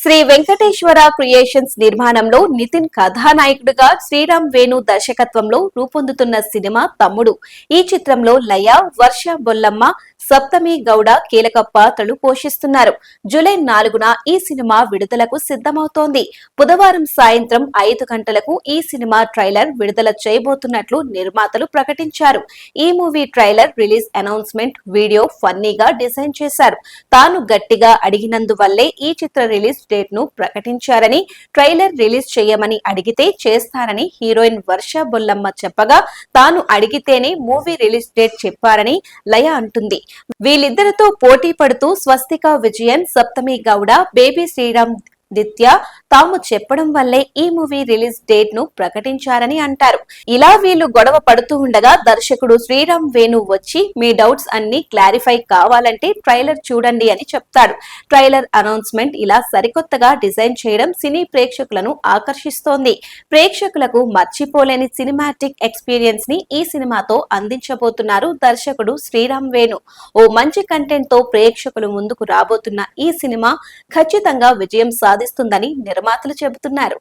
Shri Venkateswara creations నిర్మాణంలో నితిన్ కథానాయకుడిగా శ్రీరామ్ వేణు దర్శకత్వంలో రూపొందుతున్న సినిమా తమ్ముడు. ఈ చిత్రంలో లయ, వర్ష బొల్లమ్మ, సప్తమి గౌడ కీలక పాత్రలు పోషిస్తున్నారు. జూలై 4న ఈ సినిమా విడుదలకు సిద్ధమవుతోంది. బుధవారం సాయంత్రం 5 గంటలకు ఈ సినిమా ట్రైలర్ విడుదల చేయబోతున్నట్లు నిర్మాతలు ప్రకటించారు. ఈ movie trailer release announcement video ఫన్నీగా డిజైన్ చేశారు. తాను గట్టిగా అడిగినందువల్లే ఈ చిత్ర రిలీజ్ డేట్ ను ప్రకటించారని, ట్రైలర్ రిలీజ్ చేయమని అడిగితే చేస్తారని హీరోయిన్ వర్ష బొల్లమ్మ చెప్పగా, తాను అడిగితేనే మూవీ రిలీజ్ డేట్ చెప్పారని లయ అంటుంది. వీళ్ళిద్దరితో పోటీ పడుతూ స్వస్తిక విజయన్, సప్తమి గౌడ, బేబీ శ్రీరామ్ నిత్య తాము చెప్పడం వల్లే ఈ మూవీ రిలీజ్ డేట్ ను ప్రకటించారని అంటారు. ఇలా వీళ్ళు గొడవ పడుతూ ఉండగా దర్శకుడు శ్రీరామ్ వేణు వచ్చి మీ డౌట్స్ అన్ని క్లారిఫై కావాలంటే ట్రైలర్ చూడండి అని చెప్తాడు. ట్రైలర్ అనౌన్స్మెంట్ ఇలా సరికొత్తగా డిజైన్ చేయడం సినీ ప్రేక్షకులను ఆకర్షిస్తోంది. ప్రేక్షకులకు మర్చిపోలేని సినిమాటిక్ ఎక్స్పీరియన్స్ ని ఈ సినిమాతో అందించబోతున్నారు దర్శకుడు శ్రీరామ్ వేణు. ఓ మంచి కంటెంట్ తో ప్రేక్షకులు ముందుకు రాబోతున్న ఈ సినిమా ఖచ్చితంగా విజయం సాధిస్తుందని నిర్మాతలు చెబుతున్నారు.